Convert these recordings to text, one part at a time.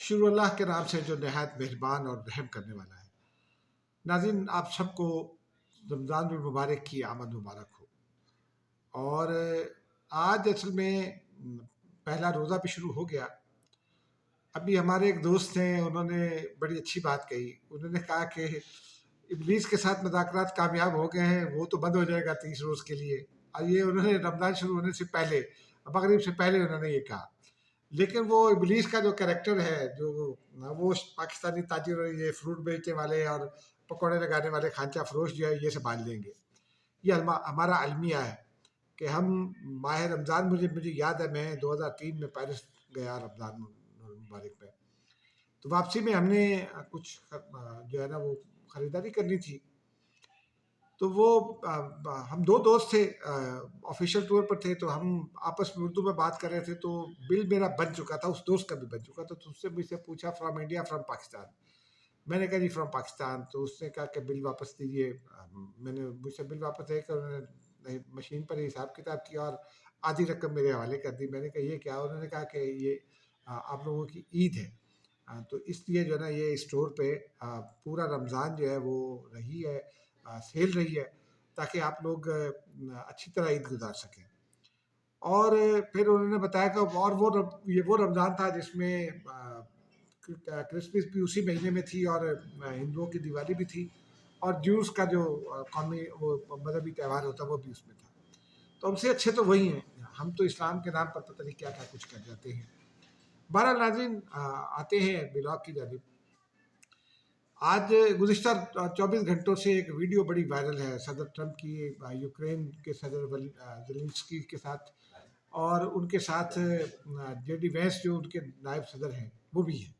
شروع اللہ کے نام سے جو نہایت مہربان اور رحم کرنے والا ہے۔ ناظرین، آپ سب کو رمضان المبارک کی آمد مبارک ہو۔ اور آج اصل میں پہلا روزہ بھی شروع ہو گیا۔ ابھی ہمارے ایک دوست ہیں، انہوں نے بڑی اچھی بات کہی۔ انہوں نے کہا کہ ابلیس کے ساتھ مذاکرات کامیاب ہو گئے ہیں، وہ تو بند ہو جائے گا 30 روز کے لیے۔ اور یہ انہوں نے رمضان شروع ہونے سے پہلے، مغرب سے پہلے انہوں نے یہ کہا۔ لیکن وہ ابلیس کا جو کریکٹر ہے، جو وہ پاکستانی تاجر اور یہ فروٹ بیچنے والے اور پکوڑے لگانے والے خانچہ فروش جو ہے، یہ سنبھال لیں گے۔ یہ ہمارا المیہ ہے کہ ہم ماہ رمضان، مجھے یاد ہے میں 2003 میں پیرس گیا رمضان مبارک میں، تو واپسی میں ہم نے کچھ جو ہے نا وہ خریداری کرنی تھی۔ تو وہ ہم دو دوست تھے، آفیشیل ٹور پر تھے، تو ہم آپس میں اردو میں بات کر رہے تھے، تو بل میرا بن چکا تھا، اس دوست کا بھی بن چکا تھا۔ تو اس سے مجھ سے پوچھا فرام انڈیا فرام پاکستان؟ میں نے کہا جی فرام پاکستان۔ تو اس نے کہا کہ بل واپس دیجیے۔ میں نے مجھ سے بل واپس دے کر انہوں نے مشین پر حساب کتاب کیا اور آدھی رقم میرے حوالے کر دی۔ میں نے کہا یہ کیا؟ انہوں نے کہا کہ یہ آپ لوگوں کی عید ہے، تو اس لیے جو ہے نا یہ اسٹور پہ پورا رمضان جو ہے وہ رہی ہے، سیل رہی ہے، تاکہ آپ لوگ اچھی طرح عید گزار سکیں۔ اور پھر انہوں نے بتایا کہ اور وہ رمضان تھا جس میں کرسمس بھی اسی مہینے میں تھی، اور ہندوؤں کی دیوالی بھی تھی، اور جوس کا جو قومی وہ مذہبی تہوار ہوتا ہے وہ بھی اس میں تھا۔ تو ہم سے اچھے تو وہی ہیں، ہم تو اسلام کے نام پر پتہ نہیں کیا کیا کچھ کر جاتے ہیں۔ بہرحال ناظرین، آتے ہیں بلاگ کی جانب۔ آج گزشتہ 24 گھنٹوں سے ایک ویڈیو بڑی وائرل ہے صدر ٹرمپ کی، یوکرین کے صدر زیلنسکی کے ساتھ، اور ان کے ساتھ جے ڈی وینس جو ان کے نائب صدر ہیں وہ بھی ہیں۔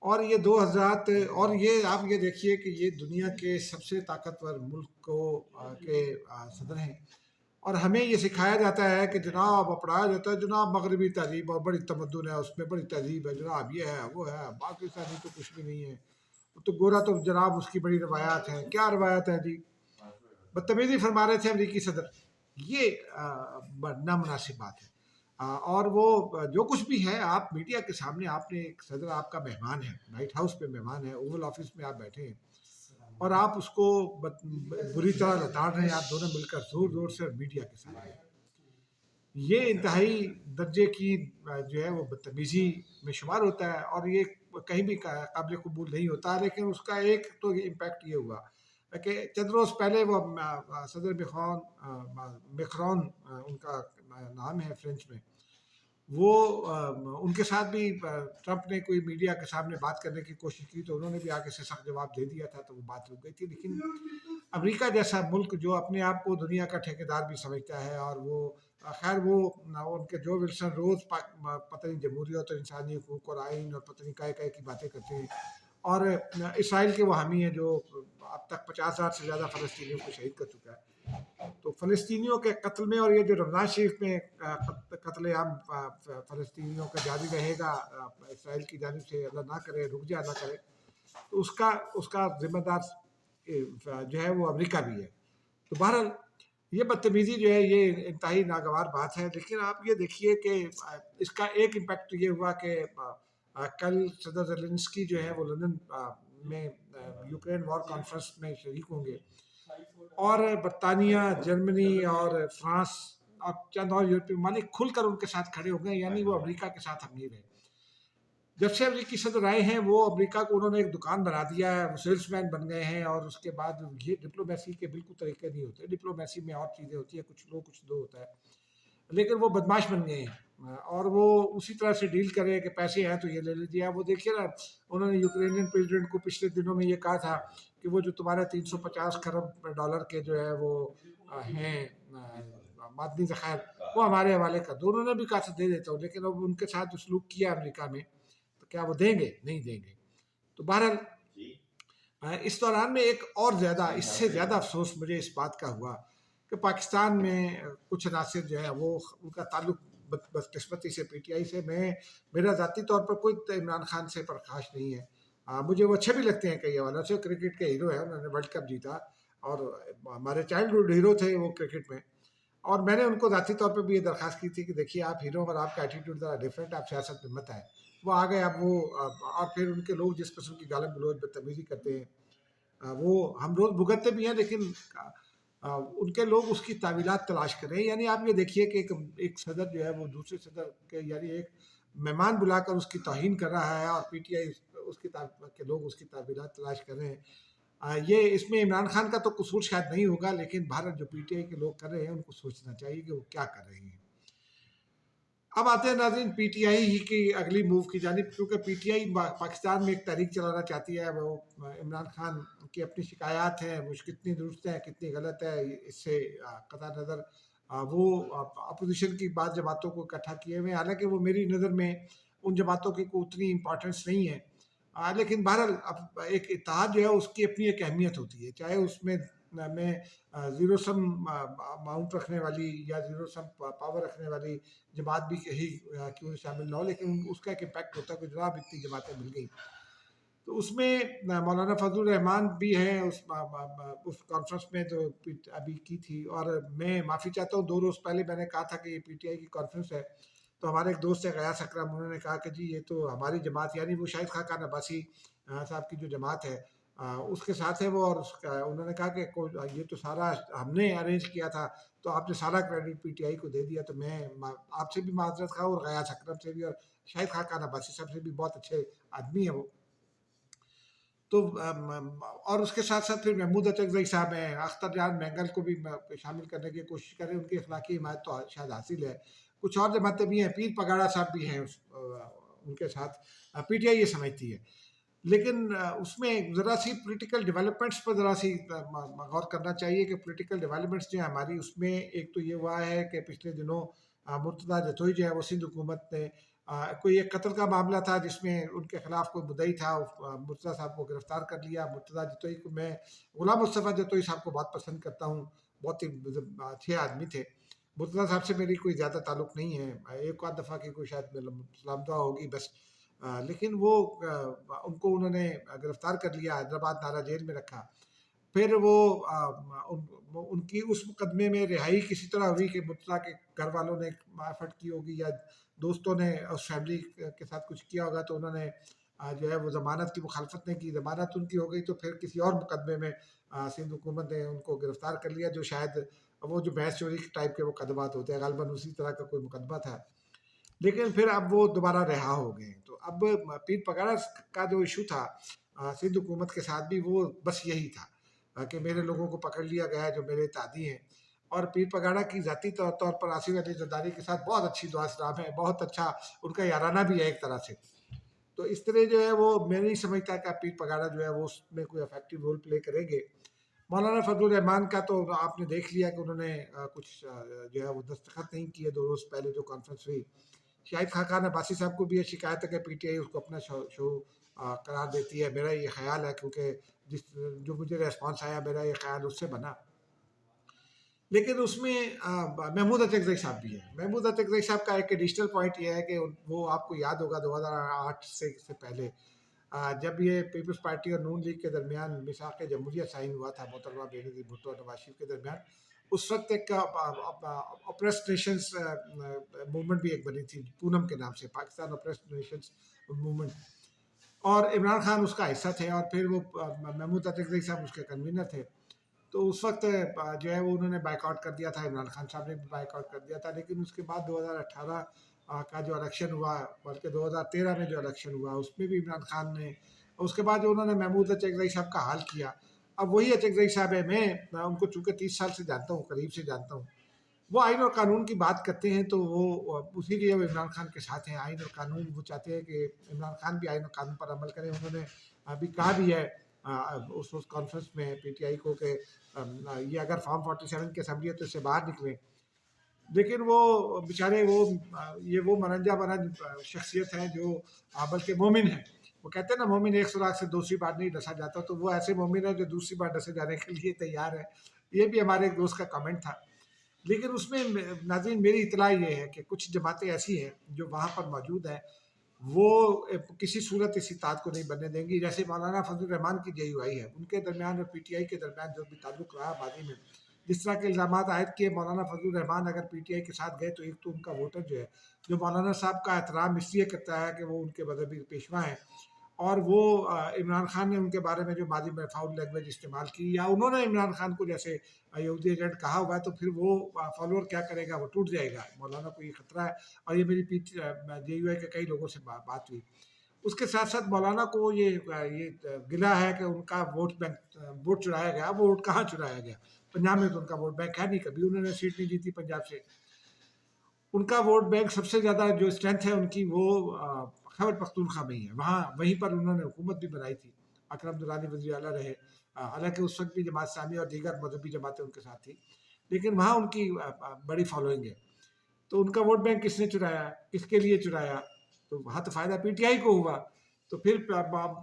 اور یہ دو حضرات، اور یہ آپ یہ دیکھیے کہ یہ دنیا کے سب سے طاقتور ملک کے صدر ہیں، اور ہمیں یہ سکھایا جاتا ہے کہ جناب، پڑھایا جاتا ہے جناب مغربی تہذیب اور بڑی تمدن ہے، اس میں بڑی تہذیب ہے جناب، یہ ہے وہ ہے، پاکستانی تو کچھ بھی نہیں ہے، تو گورا تو جناب اس کی بڑی روایات ہیں۔ کیا روایت ہے جی؟ بدتمیزی فرما رہے تھے امریکی صدر، یہ نامناسب بات ہے۔ اور وہ جو کچھ بھی ہے، آپ میڈیا کے سامنے، آپ نے ایک صدر آپ کا مہمان ہے، وائٹ ہاؤس پہ مہمان ہے، اوول آفس میں آپ بیٹھے ہیں، اور آپ اس کو بری طرح لتاڑ رہے ہیں، آپ دونوں مل کر زور زور سے میڈیا کے سامنے۔ یہ انتہائی درجے کی جو ہے وہ بدتمیزی میں شمار ہوتا ہے، اور یہ کہیں بھی قابل قبول نہیں ہوتا۔ لیکن اس کا ایک تو امپیکٹ یہ ہوا کہ چند روز پہلے وہ صدر میکرون ان کا نام ہے فرینچ میں، وہ ان کے ساتھ بھی ٹرمپ نے کوئی میڈیا کے سامنے بات کرنے کی کوشش کی، تو انہوں نے بھی آگے سے سخت جواب دے دیا تھا، تو وہ بات رک گئی تھی۔ لیکن امریکہ جیسا ملک جو اپنے آپ کو دنیا کا ٹھیکیدار بھی سمجھتا ہے، اور وہ خیر وہ ان کے جو ولسن روز پتہ نہیں جمہوریت اور انسانی حقوق اور آئین اور پتہ نہیں کائے کی باتیں کرتے ہیں، اور اسرائیل کے وہ حامی ہیں جو اب تک 50,000 سے زیادہ فلسطینیوں کو شہید کر چکا ہے۔ تو فلسطینیوں کے قتل میں، اور یہ جو رمضان شریف میں قتل عام فلسطینیوں کا جاری رہے گا، اسرائیل کی جانب سے اللہ نہ کرے رک جائے، نہ کرے، تو اس کا ذمہ دار جو ہے وہ امریکہ بھی ہے۔ تو بہرحال یہ بدتمیزی جو ہے یہ انتہائی ناگوار بات ہے۔ لیکن آپ یہ دیکھیے کہ اس کا ایک امپیکٹ یہ ہوا کہ کل صدر زیلنسکی جو ہے وہ لندن میں یوکرین وار کانفرنس میں شریک ہوں گے، اور برطانیہ، جرمنی اور فرانس اور چند اور یورپی ممالک کھل کر ان کے ساتھ کھڑے ہو گئے، یعنی وہ امریکہ کے ساتھ امیر ہے۔ جب سے امریکی صدر آئے ہیں، وہ امریکہ کو انہوں نے ایک دکان بنا دیا ہے، وہ سیلس مین بن گئے ہیں، اور اس کے بعد یہ ڈپلومیسی کے بالکل طریقے نہیں ہوتے۔ ڈپلومیسی میں اور چیزیں ہوتی ہیں، کچھ لو کچھ دو ہوتا ہے، لیکن وہ بدماش بن گئے ہیں، اور وہ اسی طرح سے ڈیل کرے کہ پیسے ہیں تو یہ لے لیجیے۔ وہ دیکھیے نا، انہوں نے یوکرینین پریزیڈنٹ کو پچھلے دنوں میں یہ کہا تھا کہ وہ جو تمہارے 350 کھرب ڈالر کے جو ہے وہ ہیں معدنی ذخائر، وہ ہمارے حوالے کر دو۔ انہوں نے بھی کہا تھا دے دیتا ہوں، لیکن اب ان کے ساتھ جو سلوک کیا امریکہ میں، تو کیا وہ دیں گے؟ نہیں دیں گے۔ تو بہرحال اس دوران میں ایک اور زیادہ، اس سے زیادہ افسوس مجھے اس بات کا ہوا کہ پاکستان میں کچھ عناصر جو ہے وہ ان کا تعلق بدقسمتی سے پی ٹی آئی سے، میرا ذاتی طور پر کوئی عمران خان سے پرخاش نہیں ہے، مجھے وہ اچھے بھی لگتے ہیں کئی حوالوں سے، کرکٹ کے ہیرو ہیں، انہوں نے ورلڈ کپ جیتا، اور ہمارے چائلڈ ہیرو تھے وہ کرکٹ میں۔ اور میں نے ان کو ذاتی طور پہ بھی یہ درخواست کی تھی کہ دیکھیے آپ ہیرو، اور آپ کا ایٹیٹیوڈ ذرا ڈفرینٹ، آپ سیاست میں مت آئے۔ وہ آ گئے. اب وہ اور پھر ان کے لوگ جس قسم کی گالی گلوچ بدتمیزی کرتے ہیں وہ ہم روز بھگتتے بھی ہیں، لیکن ان کے لوگ اس کی تعویلات تلاش کریں. یعنی آپ یہ دیکھیے کہ ایک صدر جو ہے وہ دوسرے صدر کے یعنی ایک مہمان بلا کر اس کی توہین کر رہا ہے، اور پی ٹی آئی اس کی کے لوگ اس کی تعویلات تلاش کر رہے ہیں. یہ اس میں عمران خان کا تو قصور شاید نہیں ہوگا، لیکن بھارت جو پی ٹی آئی کے لوگ کر رہے ہیں ان کو سوچنا چاہیے کہ وہ کیا کر رہے ہیں. اب آتے ہیں ناظرین پی ٹی آئی ہی کی اگلی موو کی جانب، کیونکہ پی ٹی آئی پاکستان میں ایک تحریک چلانا چاہتی ہے. وہ عمران خان کی اپنی شکایات ہیں، وہ کتنی درست ہیں کتنی غلط ہے اس سے قطع نظر وہ اپوزیشن کی بعض جماعتوں کو اکٹھا کیے ہوئے ہیں. حالانکہ وہ میری نظر میں ان جماعتوں کی کوئی اتنی امپورٹنس نہیں ہے، لیکن بہرحال اب ایک اتحاد جو ہے اس کی اپنی ایک اہمیت ہوتی ہے. چاہے اس میں زیرو سم اماؤنٹ رکھنے والی یا زیرو سم پاور رکھنے والی جماعت بھی کیوں شامل نہ ہو، لیکن اس کا ایک امپیکٹ ہوتا ہے کہ جناب اتنی جماعتیں مل گئی. تو اس میں مولانا فضل الرحمان بھی ہیں اس کانفرنس میں جو ابھی کی تھی. اور میں معافی چاہتا ہوں، 2 روز پہلے میں نے کہا تھا کہ یہ پی ٹی آئی کی کانفرنس ہے، تو ہمارے ایک دوست ہے غیاث اکرم، انہوں نے کہا کہ جی یہ تو ہماری جماعت یعنی وہ شاہد خاقان عباسی صاحب کی جو جماعت ہے اس کے ساتھ ہے وہ. اور انہوں نے کہا کہ یہ تو سارا ہم نے ارینج کیا تھا، تو آپ نے سارا کریڈٹ پی ٹی آئی کو دے دیا. تو میں آپ سے بھی معذرت خواہ اور غیاث اکرم سے بھی، اور شاہد خاقان عباسی صاحب سے بھی، بہت اچھے آدمی ہیں وہ. تو اور اس کے ساتھ ساتھ پھر محمود اچکزئی صاحب ہیں، اختر جان مینگل کو بھی شامل کرنے کی کوشش کریں، ان کی اخلاقی حمایت تو شاید حاصل ہے. کچھ اور جماعتیں بھی ہیں، پیر پگاڑا صاحب بھی ہیں ان کے ساتھ. پی ٹی آئی یہ سمجھتی ہے، لیکن اس میں ذرا سی پولیٹیکل ڈیولپمنٹس پر ذرا سی غور کرنا چاہیے کہ پولیٹیکل ڈیولپمنٹس جو ہیں ہماری، اس میں ایک تو یہ ہوا ہے کہ پچھلے دنوں مرتضیٰ جتوئی جو ہے وہ سندھ حکومت نے کوئی ایک قتل کا معاملہ تھا جس میں ان کے خلاف کوئی مدعی تھا، مرتضیٰ صاحب کو گرفتار کر لیا. مرتضیٰ جتوئی کو میں غلام مصطفیٰ جتوئی صاحب کو بہت پسند کرتا ہوں، بہت ہی اچھے آدمی تھے. مرتضیٰ صاحب سے میری کوئی زیادہ تعلق نہیں ہے، ایک آدھ دفعہ کی کوئی شاید سلام دعا ہوگی بس. لیکن وہ ان کو انہوں نے گرفتار کر لیا، حیدرآباد نارا جیل میں رکھا. پھر وہ ان کی اس مقدمے میں رہائی کسی طرح ہوئی کہ مرتضیٰ کے گھر والوں نے ایفرٹ کی ہوگی یا دوستوں نے اس فیملی کے ساتھ کچھ کیا ہوگا، تو انہوں نے جو ہے وہ ضمانت کی مخالفت نہیں کی، ضمانت ان کی ہو گئی. تو پھر کسی اور مقدمے میں سندھ حکومت نے ان کو گرفتار کر لیا، جو شاید وہ جو بحث چوری ٹائپ کے مقدمات ہوتے ہیں، غالباً اسی طرح کا کوئی مقدمہ تھا. لیکن پھر اب وہ دوبارہ رہا ہو گئے. تو اب پیر پگاڑا کا جو ایشو تھا سندھ حکومت کے ساتھ بھی، وہ بس یہی تھا کہ میرے لوگوں کو پکڑ لیا گیا ہے جو میرے اتحادی ہیں. اور پیر پگاڑا کی ذاتی طور پر آصف علی زرداری کے ساتھ بہت اچھی دعا سلام ہے، بہت اچھا ان کا یارانہ بھی ہے ایک طرح سے. تو اس طرح جو ہے وہ میں نہیں سمجھتا کہ پیر پگاڑا جو ہے وہ اس میں کوئی افیکٹو رول پلے کریں گے. مولانا فضل الرحمان کا تو آپ نے دیکھ لیا کہ انہوں نے کچھ جو ہے وہ دستخط نہیں کیے 2 روز پہلے جو کانفرنس ہوئی. شاہد خاقان عباسی صاحب کو بھی یہ شکایت ہے کہ پی ٹی آئی اس کو اپنا شو قرار دیتی ہے. میرا یہ خیال ہے، کیونکہ جو مجھے ریسپانس آیا میرا یہ خیال اس سے بنا. لیکن اس میں محمود اچکزئی صاحب بھی ہیں. محمود اچکزئی صاحب کا ایک ایڈیشنل پوائنٹ یہ ہے کہ وہ آپ کو یاد ہوگا 2008 سے پہلے جب یہ پیپلز پارٹی اور نون لیگ کے درمیان میثاق جمہوریہ سائن ہوا تھا محترمہ بے نظیر بھٹو اور نواز شریف کے درمیان، اس وقت ایک اپریسڈ نیشنز موومنٹ بھی ایک بنی تھی پونم کے نام سے، پاکستان اپریسڈ نیشنز موومنٹ، اور عمران خان اس کا حصہ تھے، اور پھر وہ محمود اچکزئی صاحب اس کے کنوینر تھے. تو اس وقت جو ہے وہ انہوں نے بائیک آؤٹ کر دیا تھا، عمران خان صاحب نے بھی بائیک آؤٹ کر دیا تھا. لیکن اس کے بعد 2018 کا جو الیکشن ہوا، بلکہ 2013 میں جو الیکشن ہوا اس میں بھی عمران خان نے، اس کے بعد جو انہوں نے محمود اچکزئی صاحب کا حال کیا. اب وہی اچکزئی صاحب ہے، میں ان کو چونکہ 30 سال سے جانتا ہوں، قریب سے جانتا ہوں، وہ آئین اور قانون کی بات کرتے ہیں تو وہ اسی لیے وہ عمران خان کے ساتھ ہیں. آئین اور قانون، وہ چاہتے ہیں کہ عمران خان بھی آئین اور قانون پر عمل کریں. انہوں نے ابھی کہا بھی ہے اس کانفرنس میں پی ٹی آئی کو کہ یہ اگر فارم 47 کی اسمبلی ہے تو اس سے باہر نکلیں. لیکن وہ بیچارے وہ مرنجا برنج شخصیت ہیں جو بلکہ مومن ہیں. وہ کہتے ہیں نا مومن ایک سراغ سے دوسری بار نہیں ڈسا جاتا، تو وہ ایسے مومن ہیں جو دوسری بار ڈسے جانے کے لیے تیار ہے. یہ بھی ہمارے ایک دوست کا کامنٹ تھا. لیکن اس میں ناظرین میری اطلاع یہ ہے کہ کچھ جماعتیں ایسی ہیں جو وہاں پر موجود ہیں، وہ کسی صورت اس اتحاد کو نہیں بننے دیں گی. جیسے مولانا فضل الرحمان کی جے یو آئی ہے، ان کے درمیان اور پی ٹی آئی کے درمیان جو بھی تعلق رہا ماضی میں، جس طرح کے الزامات عائد کیے مولانا فضل الرحمان اگر پی ٹی آئی کے ساتھ گئے تو ایک تو ان کا ووٹر جو ہے جو مولانا صاحب کا احترام اس لیے کرتا ہے کہ وہ ان کے مذہبی پیشوا ہیں، اور وہ عمران خان نے ان کے بارے میں جو ماضی میں فاؤل لینگویج استعمال کی یا انہوں نے عمران خان کو جیسے یہودی ایجنٹ کہا ہوا ہے، تو پھر وہ فالوور کیا کرے گا، وہ ٹوٹ جائے گا، مولانا کو یہ خطرہ ہے۔ اور یہ میری جے یو اے کے کئی لوگوں سے بات ہوئی، اس کے ساتھ ساتھ مولانا کو یہ گلا ہے کہ ان کا ووٹ چرایا گیا۔ وہ ووٹ کہاں چرایا گیا؟ پنجاب میں تو ان کا ووٹ بینک ہے نہیں، کبھی انہوں نے سیٹ نہیں جیتی پنجاب سے۔ ان کا ووٹ بینک سب سے زیادہ جو اسٹرینتھ ہے ان کی وہ خیبر پختونخوا میں ہی ہے، وہیں پر انہوں نے حکومت بھی بنائی تھی، اکرم درانی وزیر اعلیٰ رہے، حالانکہ اس وقت بھی جماعت اسلامی اور دیگر مذہبی جماعتیں ان کے ساتھ تھیں، لیکن وہاں ان کی بڑی فالوئنگ ہے۔ تو ان کا ووٹ بینک کس نے چرایا، کس کے لیے چرایا؟ تو وہاں تو فائدہ پی ٹی آئی کو ہوا۔ تو پھر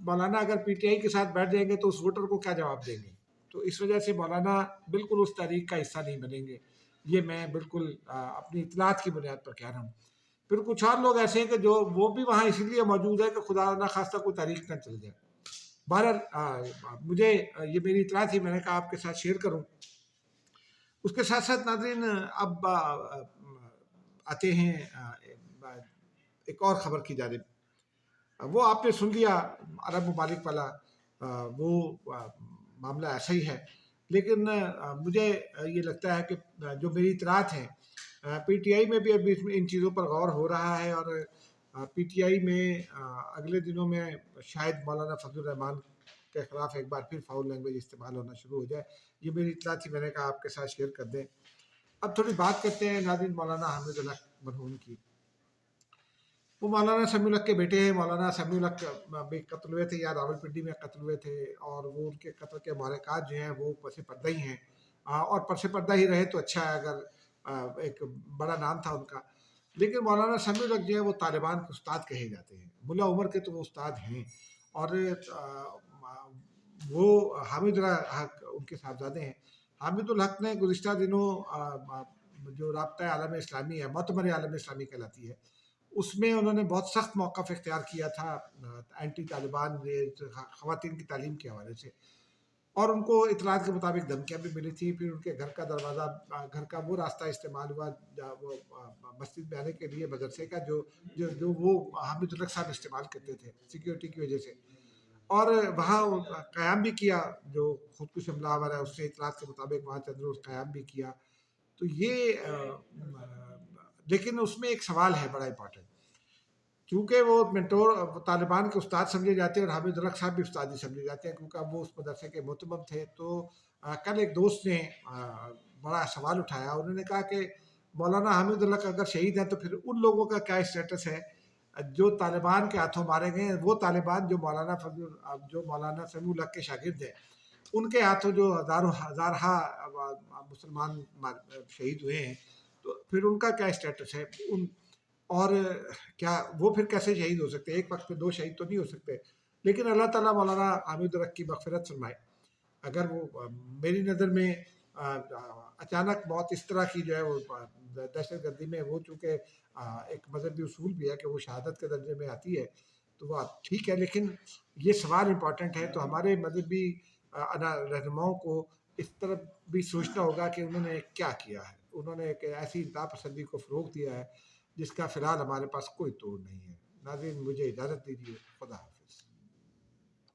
مولانا اگر پی ٹی آئی کے ساتھ بیٹھ جائیں گے تو اس ووٹر کو کیا جواب دیں گے؟ تو اس وجہ سے مولانا بالکل اس تحریک کا حصہ نہیں بنیں گے، یہ میں بالکل اپنی اطلاعات کی بنیاد پر کہہ رہا ہوں۔ پھر کچھ اور لوگ ایسے ہیں کہ جو وہ بھی وہاں اس لیے موجود ہے کہ خدا نہ خواستہ کوئی تاریخ نہ چل جائے۔ بہرحال مجھے یہ میری اطلاع تھی، میں نے کہا آپ کے ساتھ شیئر کروں۔ اس کے ساتھ ساتھ ناظرین اب آتے ہیں ایک اور خبر کی جانب۔ وہ آپ نے سن لیا عرب ممالک والا، وہ معاملہ ایسا ہی ہے، لیکن مجھے یہ لگتا ہے کہ جو میری اطلاعات ہیں پی ٹی آئی میں بھی ابھی ان چیزوں پر غور ہو رہا ہے، اور پی ٹی آئی میں اگلے دنوں میں شاید مولانا فضل الرحمان کے خلاف ایک بار پھر فاؤل لینگویج استعمال ہونا شروع ہو جائے۔ یہ میری اطلاع تھی، میں نے کہا آپ کے ساتھ شیئر کر دیں۔ اب تھوڑی بات کرتے ہیں ناظرین مولانا حامد الحق مرحوم کی۔ وہ مولانا سمیع الحق کے بیٹے ہیں۔ مولانا سمیع الحق بھی قتل ہوئے تھے یا راول پنڈی میں قتل ہوئے تھے، اور وہ ان کے قتل کے محرکات جو ہیں وہ پس پردہ ہی ہیں، اور پس پردہ ہی رہے تو اچھا ہے، اگر ایک بڑا نام تھا ان کا۔ لیکن مولانا سمیع الحق جو ہے وہ طالبان کے استاد کہے جاتے ہیں، ملا عمر کے تو وہ استاد ہیں، اور وہ حامد الحق ان کے صاحبزادے ہیں۔ حامد الحق نے گزشتہ دنوں جو رابطہ عالم اسلامی ہے، معتمر عالم اسلامی کہلاتی ہے، اس میں انہوں نے بہت سخت موقف اختیار کیا تھا اینٹی طالبان خواتین کی تعلیم کے حوالے سے، اور ان کو اطلاعات کے مطابق دھمکیاں بھی ملی تھی۔ پھر ان کے گھر کا دروازہ، گھر کا وہ راستہ استعمال ہوا وہ مسجد میں آنے کے لیے مدرسے کا، جو وہ حامد الحق صاحب استعمال کرتے تھے سیکیورٹی کی وجہ سے، اور وہاں قیام بھی کیا، جو خودکش حملہ آور ہے اس نے اطلاعات کے مطابق وہاں چند روز قیام بھی کیا۔ تو یہ لیکن اس میں ایک سوال ہے بڑا امپورٹنٹ، چونکہ وہ منٹور طالبان کے استاد سمجھے جاتے ہیں، اور حامد الحق صاحب بھی استاد ہی سمجھے جاتے ہیں، کیونکہ اب وہ اس مدرسے کے معتمم تھے۔ تو کل ایک دوست نے بڑا سوال اٹھایا، انہوں نے کہا کہ مولانا حامد الحق اگر شہید ہیں تو پھر ان لوگوں کا کیا اسٹیٹس ہے جو طالبان کے ہاتھوں مارے گئے ہیں؟ وہ طالبان جو مولانا سمیع الحق کے شاگرد ہیں، ان کے ہاتھوں جو ہزارہا مسلمان شہید ہوئے ہیں، تو پھر ان کا کیا اسٹیٹس ہے؟ اور کیا وہ پھر کیسے شہید ہو سکتے ہیں؟ ایک وقت پہ دو شہید تو نہیں ہو سکتے۔ لیکن اللہ تعالیٰ مولانا حامد الحق کی مغفرت فرمائے۔ اگر وہ میری نظر میں اچانک موت اس طرح کی جو ہے وہ دہشت گردی میں، وہ چونکہ ایک مذہبی اصول بھی ہے کہ وہ شہادت کے درجے میں آتی ہے، تو وہ ٹھیک ہے، لیکن یہ سوال امپورٹنٹ ہے۔ تو ہمارے مذہبی رہنماؤں کو اس طرف بھی سوچنا ہوگا کہ انہوں نے کیا کیا ہے۔ انہوں نے ایک ایسی انتہا پسندی کو فروغ دیا ہے جس کا فی الحال ہمارے پاس کوئی توڑ نہیں ہے۔ ناظرین مجھے اجازت دیجیے، خدا حافظ۔